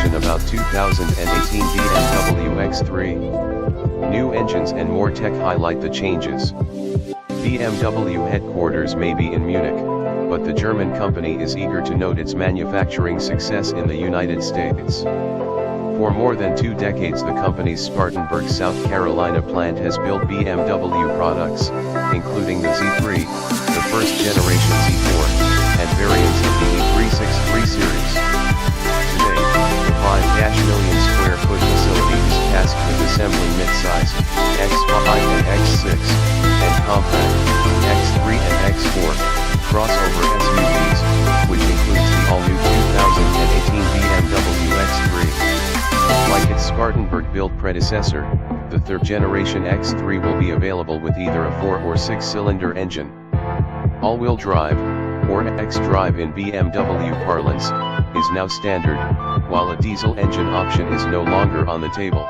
About 2018 BMW X3. New engines and more tech highlight the changes. BMW headquarters may be in Munich, but the German company is eager to note its manufacturing success in the United States. For more than 2 decades the company's Spartanburg, South Carolina plant has built BMW products, including the Z3, the first generation Z4, and variants of the E363 series. Today, the 5 million square foot facility is tasked with assembling mid-size, X5 and X6, and compact, X3 and X4, crossover SUVs, which includes the all-new 2018 BMW X3. Like its Spartanburg-built predecessor, the third-generation X3 will be available with either a 4 or 6-cylinder engine. All-wheel drive, or X-drive in BMW parlance, is now standard, while a diesel engine option is no longer on the table.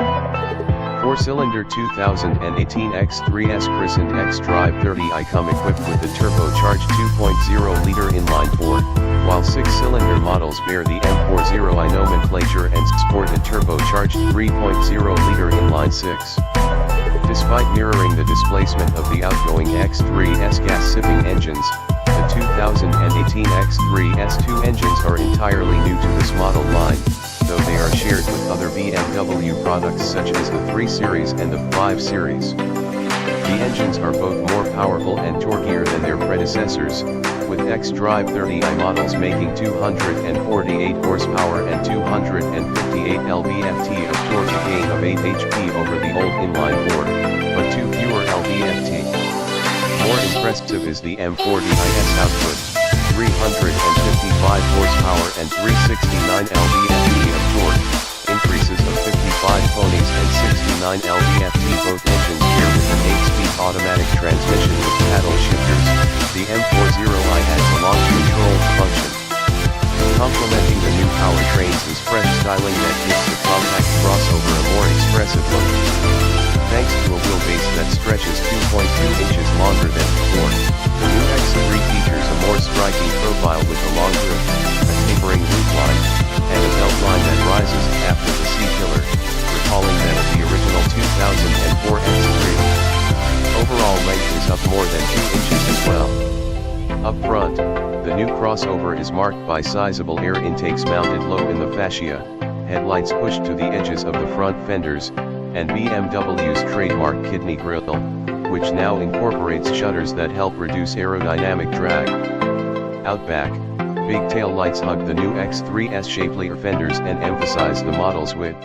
4-cylinder 2018 X3S christened X-Drive 30i come equipped with the turbocharged 2.0-liter inline-4, while 6-cylinder models bear the M40i nomenclature and sport a turbocharged 3.0-liter inline-6. Despite mirroring the displacement of the outgoing X3S gas-sipping engines, the 2018 X3S2 engines are entirely new to this model line, though they are shared with other BMW products such as the 3 Series and the 5 Series. The engines are both more powerful and torquier than their predecessors, with X-Drive 30i models making 248 horsepower and 258 lb-ft of torque, a gain of 8 HP over the old inline-4, but 2 fewer lb-ft. More impressive is the M40i's output, 355 horsepower and 369 lb-ft of torque, increases of 55 ponies and 69 lb-ft. Both engines pair with an 8-speed automatic transmission with paddle shifters. The M40i has a launch control function. Complementing the new powertrains is fresh styling that gives the compact crossover a more expressive look. Thanks to a wheelbase that stretches 2.2 inches longer than before, the new X3 features a more striking profile with a long roof, a tapering roofline, and a beltline that rises after the C-pillar, recalling that of the original 2004 X3. Overall length is up more than 2 inches as well. Up front, the new crossover is marked by sizable air intakes mounted low in the fascia, headlights pushed to the edges of the front fenders, and BMW's trademark kidney grille, which now incorporates shutters that help reduce aerodynamic drag. Out back, big tail lights hug the new X3's shapelier fenders and emphasize the model's width.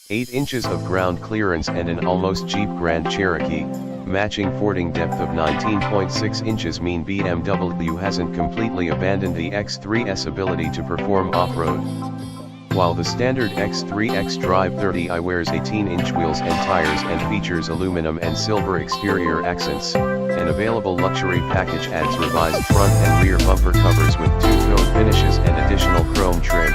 8 inches of ground clearance and an almost Jeep Grand Cherokee, matching fording depth of 19.6 inches mean BMW hasn't completely abandoned the X3's ability to perform off-road. While the standard X3 X-Drive 30i wears 18-inch wheels and tires and features aluminum and silver exterior accents, an available luxury package adds revised front and rear bumper covers with two-tone finishes and additional chrome trim.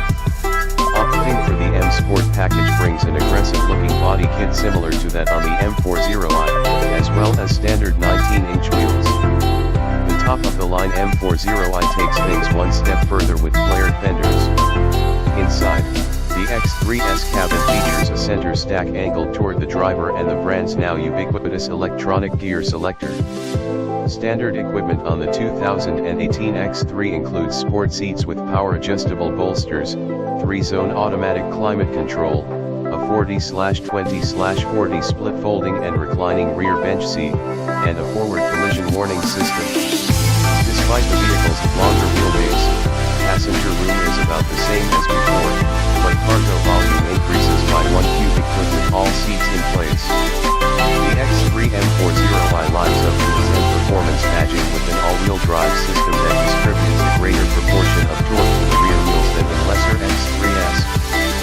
Opting for the M Sport package brings an aggressive-looking body kit similar to that on the M40i, as well as standard 19-inch wheels. The top-of-the-line M40i takes things one step further with flared fenders. Inside, the X3's cabin features a center stack angled toward the driver and the brand's now ubiquitous electronic gear selector. Standard equipment on the 2018 X3 includes sport seats with power-adjustable bolsters, 3-zone automatic climate control, a 40/20/40 split folding and reclining rear bench seat, and a forward collision warning system. Despite the vehicle's longer wheelbase, passenger room is about the same as before, but cargo volume increases by 1 cubic foot with all seats in displays. The X3 M40i lives up to its performance badging with an all-wheel drive system that distributes a greater proportion of torque to the rear wheels than the lesser X3s,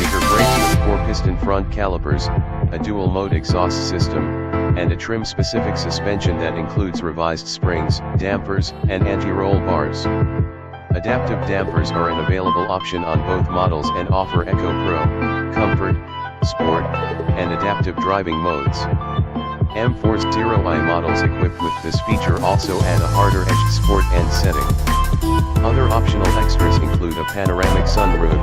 bigger brakes with 4-piston front calipers, a dual-mode exhaust system, and a trim-specific suspension that includes revised springs, dampers, and anti-roll bars. Adaptive dampers are an available option on both models and offer Eco Pro, Comfort, Sport, and Adaptive driving modes. M40i models equipped with this feature also add a harder-edged Sport end setting. Other optional extras include a panoramic sunroof,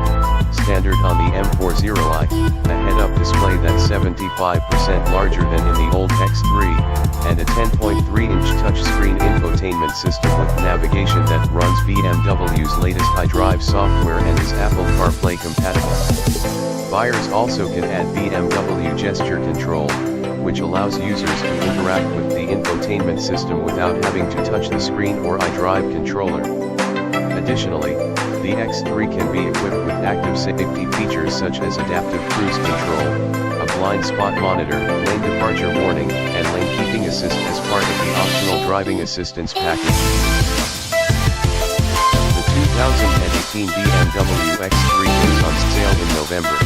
standard on the M40i, a head-up display that's 75% larger than in the old X3, and a 10.3-inch touchscreen infotainment system with navigation that runs BMW's latest iDrive software and is Apple CarPlay compatible. Buyers also can add BMW gesture control, which allows users to interact with the infotainment system without having to touch the screen or iDrive controller. Additionally, the X3 can be equipped with active safety features such as adaptive cruise control, a blind spot monitor, lane departure warning, and lane keeping assist as part of the optional driving assistance package. The 2018 BMW X3 goes on sale in November.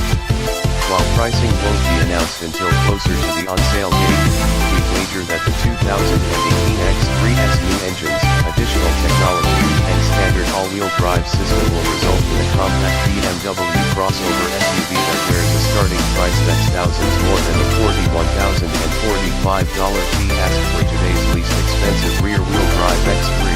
While pricing won't be announced until closer to the on-sale date, we wager that the 2018 X3's new engines, additional technology, and standard all-wheel drive system will result in a compact BMW crossover SUV that bears a starting price that's thousands more than the $41,045 fee asked for today's least expensive rear-wheel drive X3.